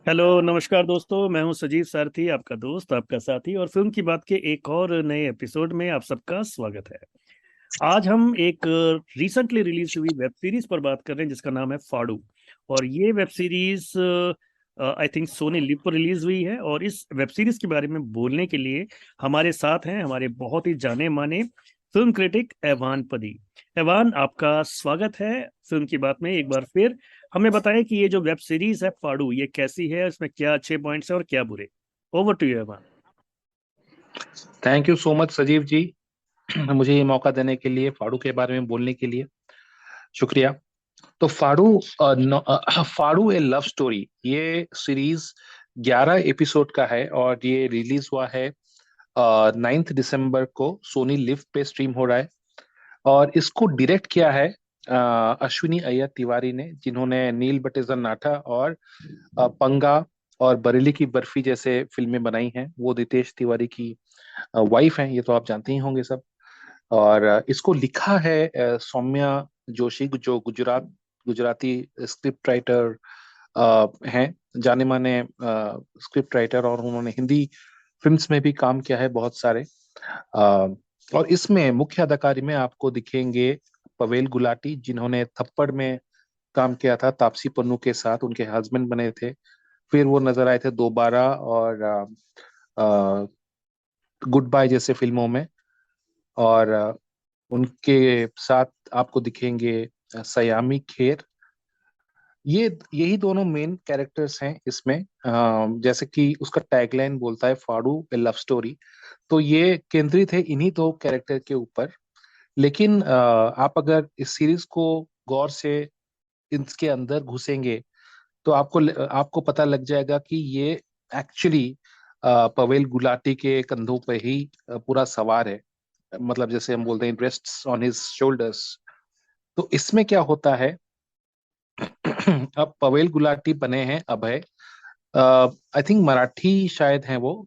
Hello नमस्कार दोस्तों, मैं हूं सजीव सारथी, आपका दोस्त, आपका साथी, और फिल्म की बात के एक और नए एपिसोड में आप सबका स्वागत है। आज हम एक रिसेंटली रिलीज हुई वेब सीरीज पर बात कर रहे हैं जिसका नाम है फाड़ू। और ये web series I think Sony LIV पर रिलीज हुई है। और इस वेब सीरीज के बारे में बोलने के लिए हमारे साथ हैं हमारे बहुत ही जाने माने फिल्म क्रिटिक एवान पदी। एवान, आपका स्वागत है फिल्म की बात में एक बार फिर। हमें बताएं कि ये जो वेब सीरीज है फाड़ू, ये कैसी है, इसमें क्या अच्छे पॉइंट्स हैं और क्या बुरे। ओवर टू यू एवान। Thank you so much Sajeev ji. मुझे ये मौका देने के लिए, फाड़ू के बारे में बोलने के लिए शुक्रिया। तो फाड़ू ए लव स्टोरी, ये सीरीज 11 एपिसोड का है और ये रिलीज हुआ है 9 दिसंबर को। सोनी लिव पे स्ट्रीम हो रहा है और इसको डायरेक्ट किया है अश्विनी अय्यर तिवारी ने, जिन्होंने नील बटेजा नाठा और पंगा और बरेली की बर्फी जैसे फिल्में बनाई हैं। वो रितेश तिवारी की वाइफ हैं, ये तो आप जानते ही होंगे सब। और इसको लिखा है सौम्या जोशी, जो गुजराती स्क्रिप्ट राइटर हैं, जाने माने स्क्रिप्ट राइटर, और उन्होंने हिंदी फिल्म्स में भी काम किया है बहुत सारे। अ, और इसमें मुख्य अदाकारी में आपको दिखेंगे पवेल गुलाटी, जिन्होंने थप्पड़ में काम किया था तापसी पन्नू के साथ, उनके हस्बैंड बने थे। फिर वो नजर आए थे दोबारा और गुड बाय जैसे फिल्मों में। और उनके साथ आपको दिखेंगे सयामी खेर। ये यही दोनों मेन कैरेक्टर्स हैं इसमें। जैसे कि उसका टैगलाइन बोलता है, फाड़ू ए लव स्टोरी। तो ये केंद्रित है इन्हीं दो कैरेक्टर के ऊपर। लेकिन आप अगर इस सीरीज को गौर से इसके अंदर घुसेंगे तो आपको पता लग जाएगा कि ये एक्चुअली पवेल गुलाटी के कंधों पे ही पूरा सवार है। मतलब जैसे हम बोलते हैं, रेस्ट्स ऑन हिज शोल्डर्स। तो इसमें क्या होता है, अब पवेल गुलाटी बने हैं अभय। आई थिंक मराठी शायद हैं वो,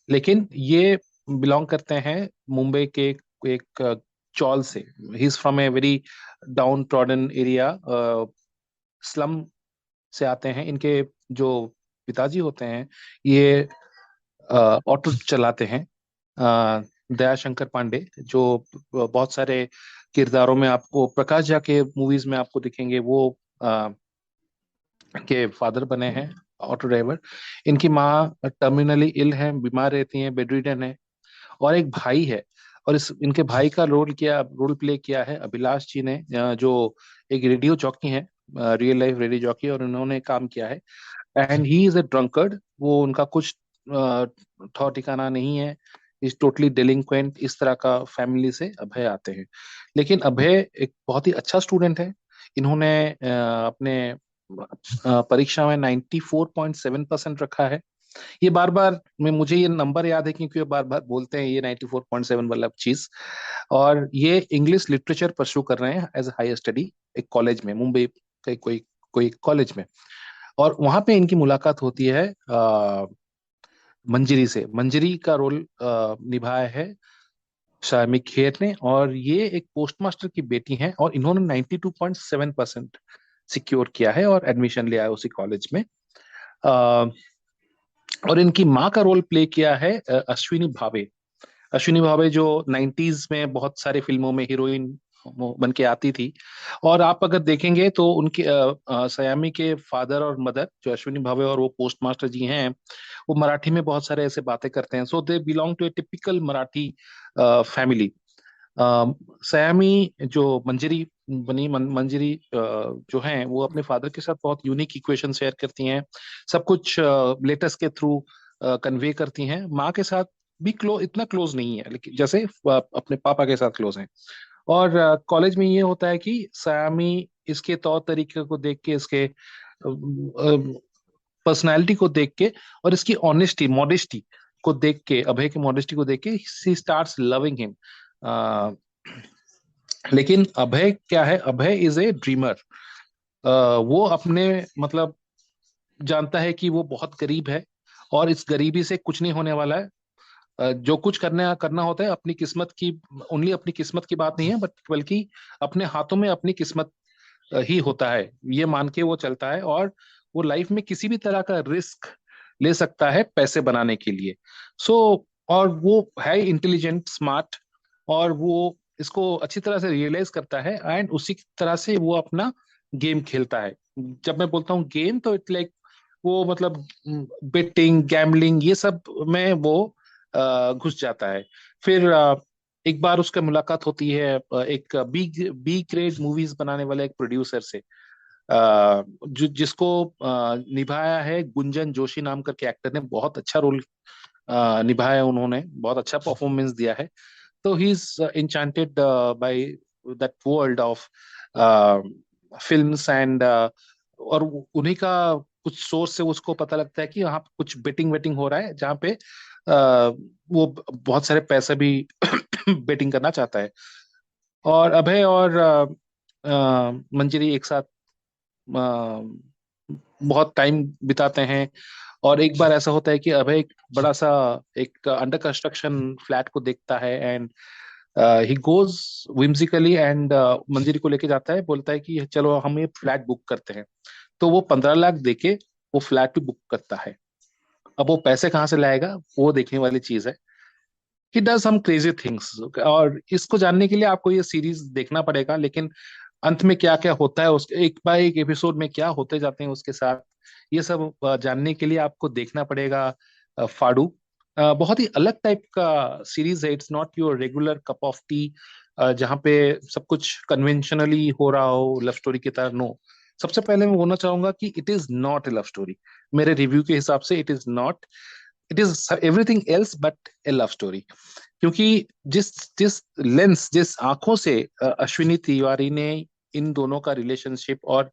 लेकिन ये बिलोंग करते हैं मुंबई के एक चौल से। He is from a very down trodden area, slum से आते हैं। इनके जो पिताजी होते हैं, ये ऑटो चलाते हैं। दयाशंकर पांडे, जो बहुत सारे किरदारों में आपको, प्रकाश झा के मूवीज में आपको दिखेंगे, वो अ, के फादर बने हैं, ऑटो ड्राइवर। इनकी माँ टर्मिनली इल है, बीमार रहती हैं, बेडरिडन है। और एक भाई है, और इस इनके भाई का रोल प्ले किया है अभिलाष जी ने, जो एक रेडियो जॉकी है, रियल लाइफ रेडियो जॉकी, और उन्होंने काम किया है। And he is a drunkard. वो उनका कुछ ठौर ठिकाना नहीं है, इज टोटली डेलिंक्वेंट। इस तरह का फैमिली से अभय आते हैं। लेकिन अभय एक बहुत ही अच्छा स्टूडेंट है। इन्होंने अपने परीक्षा में 94.7% रखा है। ये बार बार, मैं मुझे ये नंबर याद है क्योंकि ये बार बार बोलते हैं ये 94.7 वाला चीज। और ये इंग्लिश लिटरेचर परस्यू कर रहे हैं एज हाई स्टडी, एक कॉलेज में, मुंबई के कोई कोई कॉलेज में। और वहां पे इनकी मुलाकात होती है मंजरी से। मंजरी का रोल निभाया है शार्मी खेर ने, और ये एक पोस्टमास्टर की बेटी हैं, और इन्होंने 92.7% सिक्योर किया है और एडमिशन लिया है उसी कॉलेज में। अ, और इनकी माँ का रोल प्ले किया है अश्विनी भावे। अश्विनी भावे जो 90s में बहुत सारी फिल्मों में हीरोइन बन के आती थी। और आप अगर देखेंगे तो उनके सयामी के फादर और मदर, जो अश्विनी भावे और वो पोस्ट मास्टर जी हैं, वो मराठी में बहुत सारे ऐसे बातें करते हैं। So they belong to a typical Marathi family. Saiyami जो मंजरी बनी, मंजरी जो हैं, वो अपने फादर के साथ बहुत यूनिक इक्वेशन शेयर करती हैं। सब कुछ लेटर्स के थ्रू कन्वे करती हैं। माँ के साथ भी इतना क्लोज नहीं है, लेकिन जैसे अपने पापा के साथ क्लोज हैं। और कॉलेज में ये होता है कि सयामी इसके तौर तरीके को देख के, इसके पर्सनालिटी को देख के, और इसकी ऑनेस्टी मॉडेस्टी को देख के, अभय की मॉडेस्टी को देख के, सी स्टार्ट्स लविंग हिम। लेकिन अभय क्या है, अभय इज ए ड्रीमर। वो अपने, मतलब, जानता है कि वो बहुत गरीब है, और इस गरीबी से कुछ नहीं होने वाला है। जो कुछ करना करना होता है अपनी किस्मत की, ओनली अपनी किस्मत की बात नहीं है, बट बल्कि अपने हाथों में अपनी किस्मत ही होता है, ये मान के वो चलता है। और वो लाइफ में किसी भी तरह का रिस्क ले सकता है पैसे बनाने के लिए। सो और वो है इंटेलिजेंट, स्मार्ट, और वो इसको अच्छी तरह से रियलाइज करता है, एंड उसी तरह से वो अपना गेम खेलता है। जब मैं बोलता हूँ गेम, तो इट लाइक वो मतलब बेटिंग, गैम्बलिंग, ये सब में वो घुस जाता है। फिर एक बार उसका मुलाकात होती है एक बी बी ग्रेड मूवीज बनाने वाले एक प्रोड्यूसर से, जिसको निभाया है गुंजन जोशी नाम करके एक्टर ने। बहुत अच्छा रोल निभाया है उन्होंने, बहुत अच्छा परफॉर्मेंस दिया है। तो he is enchanted by that world of films and, और उन्हीं का कुछ सोर्स से उसको पता लगता है कि यहाँ पे कुछ बेटिंग वेटिंग हो रहा है, जहाँ पे वो बहुत सारे पैसे भी बेटिंग करना चाहता है। और अभय और मंजरी एक साथ बहुत टाइम बिताते हैं। और एक बार ऐसा होता है कि अभय एक बड़ा सा एक अंडर कंस्ट्रक्शन फ्लैट को देखता है, and he goes whimsically and Manjari को लेके जाता है, बोलता है कि चलो हम ये फ्लैट बुक करते हैं। तो वो 15 लाख देके वो फ्लैट भी बुक करता है। अब वो पैसे कहाँ से लाएगा, वो देखने वाली चीज है। He does some crazy things, और इसको जानने के लिए आपको ये सीरीज देखना पड़ेगा। लेकिन अंत में क्या क्या होता है, उसके एक बाय एक एपिसोड में क्या होते जाते हैं उसके साथ, ये सब जानने के लिए आपको देखना पड़ेगा फाड़ू। बहुत ही अलग टाइप का सीरीज है। It's not your regular cup of T, जहाँ पे सब कुछ कन्वेंशनली हो रहा हो लव स्टोरी की तरह। नो, सबसे पहले मैं बोलना चाहूंगा कि it is not a love story. मेरे रिव्यू के हिसाब से it is not, it is everything else but A love story. क्योंकि जिस जिस लेंस, जिस आंखों से अश्विनी तिवारी ने इन दोनों का रिलेशनशिप और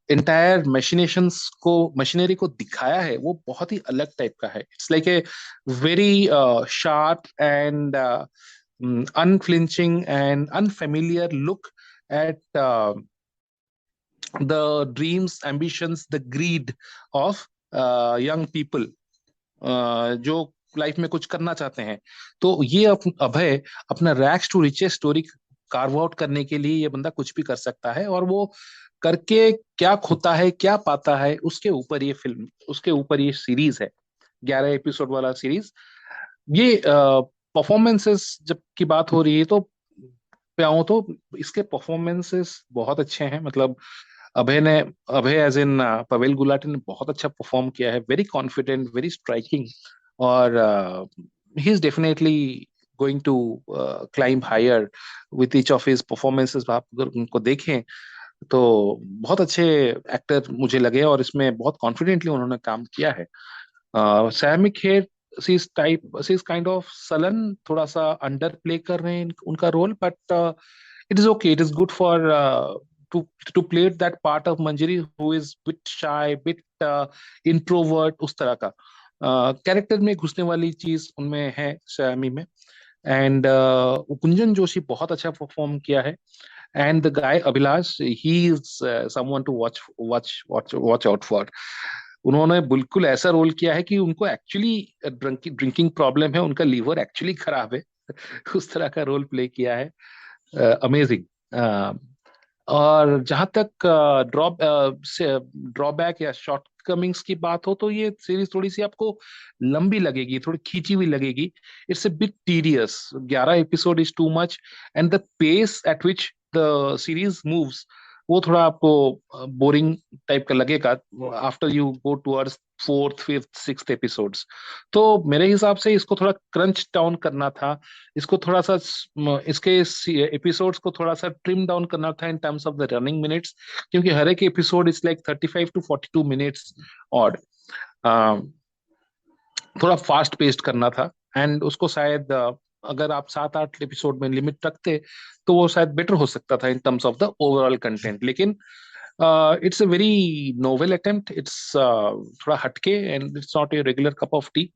इंटायर मशीनरी को दिखाया है, वो बहुत ही अलग टाइप का है। It's like a very sharp and unflinching and unfamiliar look at the dreams, ambitions, the greed of young people जो लाइफ में कुछ करना चाहते हैं। तो ये अभय अपना rags to riches story carve out करने के लिए ये बंदा कुछ भी कर सकता है, और वो करके क्या खोता है क्या पाता है, उसके ऊपर ये फिल्म, उसके ऊपर ये सीरीज है। 11 एपिसोड वाला सीरीज। ये परफॉर्मेंसेस जब की बात हो रही है तो पे आऊं तो इसके परफॉर्मेंसेस बहुत अच्छे हैं। मतलब अभय ने, अभय एज इन पवेल गुलाटी ने बहुत अच्छा परफॉर्म किया है। वेरी कॉन्फिडेंट, वेरी स्ट्राइकिंग, और he is definitely going to climb higher with each of his performances. आप अगर उनको देखें तो बहुत अच्छे एक्टर मुझे लगे, और इसमें बहुत कॉन्फिडेंटली उन्होंने काम किया है। Saiyami Kher, she is kind of sullen, थोड़ा सा अंडर प्ले कर रहे हैं उनका रोल, but it is okay, it is good for to to play that part of Manjari who is bit shy, bit introvert, उस तरह का कैरेक्टर में घुसने वाली चीज उनमें है सयामी में। एंड कुंजन जोशी बहुत अच्छा परफॉर्म किया है। And the guy Abhilash, he is someone to watch watch watch watch out for. उन्होंने बिल्कुल ऐसा रोल किया है कि उनको एक्चुअली ड्रिंकिंग प्रॉब्लम है, उनका लीवर एक्चुअली खराब है। उस तरह का रोल प्ले किया है। अमेजिंग। और जहां तक ड्रॉबैक या शॉर्ट कमिंग्स की बात हो, तो ये सीरीज थोड़ी सी आपको लंबी लगेगी, थोड़ी खींची हुई लगेगी। It's a bit tedious. 11 episode is too much, and the pace at which the series moves वो थोड़ा आपको बोरिंग टाइप का लगेगा after you go towards fourth, fifth, sixth episodes. तो मेरे हिसाब से इसको थोड़ा क्रंच डाउन करना था, इसको थोड़ा सा इसके एपिसोड्स को थोड़ा सा ट्रिम डाउन करना था in terms of the running minutes, क्योंकि हर एक episode is like 35 to 42 minutes odd. थोड़ा फास्ट पेस्ट करना था, एंड उसको शायद अगर आप 7-8 एपिसोड में लिमिट रखते तो वो शायद बेटर हो सकता था in terms of the overall content. लेकिन it's a very novel attempt, it's थोड़ा हटके, and it's not a regular cup of tea.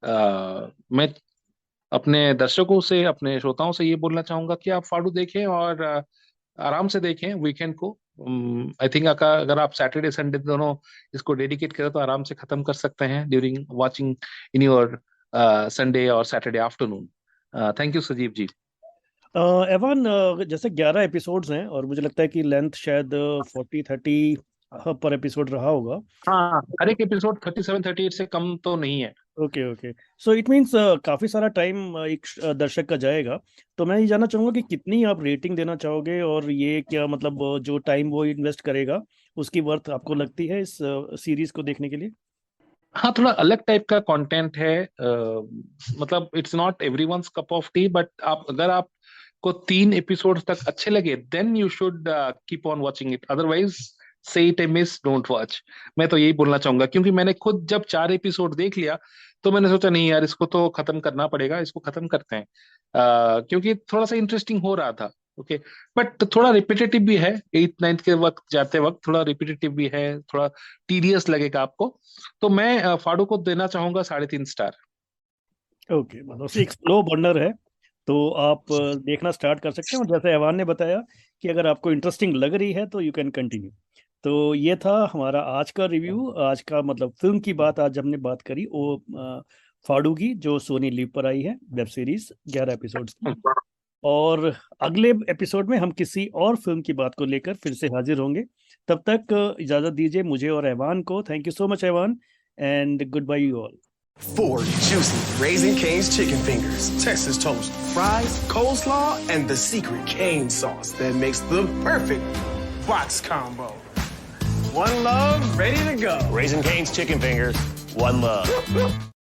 मैं अपने दर्शकों से, अपने श्रोताओं से ये बोलना चाहूंगा कि आप फाड़ू देखें, और आराम से देखें वीकेंड को। आई थिंक अगर आप सैटरडे संडे दोनों इसको डेडिकेट करें तो आराम से खत्म कर सकते हैं during watching in your Sunday और सैटरडे आफ्टरनून। थैंक यू सजीव जी। एवन, जैसे 11 एपिसोड्स हैं और मुझे लगता है कि लेंथ शायद 40-30 पर एपिसोड रहा होगा। हाँ, हर एक एपिसोड 37-38 से कम तो नहीं है। Okay okay, so it means काफी सारा टाइम एक दर्शक का जाएगा। तो मैं ये जानना चाहूंगा कि कितनी आप रेटिंग देना चाहोगे, और ये क्या मतलब जो टाइम वो इन्वेस्ट करेगा उसकी वर्थ आपको लगती है इस सीरीज को देखने के लिए? हाँ, थोड़ा अलग टाइप का कंटेंट है, मतलब it's not everyone's cup of tea, but अगर आपको 3 एपिसोड तक अच्छे लगे then you should keep on watching it, otherwise से it a miss, don't watch. मैं तो यही बोलना चाहूंगा, क्योंकि मैंने खुद जब 4 एपिसोड देख लिया तो मैंने सोचा नहीं यार, इसको तो खत्म करना पड़ेगा, इसको खत्म करते हैं, क्योंकि थोड़ा सा इंटरेस्टिंग हो रहा था। ओके, बट थोड़ा रिपीटेटिव भी है, 8-9 के वक्त जाते वक्त थोड़ा रिपीटेटिव भी है, थोड़ा टीडियस लगेगा आपको। तो मैं फाड़ू को देना चाहूंगा 3.5 स्टार। ओके, मतलब एक स्लो बर्नर है, तो आप देखना स्टार्ट कर सकते हैं, और जैसे अहवान ने बताया कि अगर आपको इंटरेस्टिंग लग रही है तो यू कैन कंटिन्यू। तो ये था हमारा आज का रिव्यू, आज का मतलब फिल्म की बात आज हमने बात करी वो फाड़ू की, जो सोनी लिव पर आई है, वेब सीरीज 11 एपिसोड्स की। और अगले एपिसोड में हम किसी और फिल्म की बात को लेकर फिर से हाजिर होंगे। तब तक इजाजत दीजिए मुझे और ऐवान को। Thank you so much Aivaan, and goodbye you all. 4 juicy Raising Cane's chicken fingers, Texas toast, fries, coleslaw, and the secret cane sauce that makes the perfect box combo. One love, ready to go. Raising Cane's chicken fingers. One love.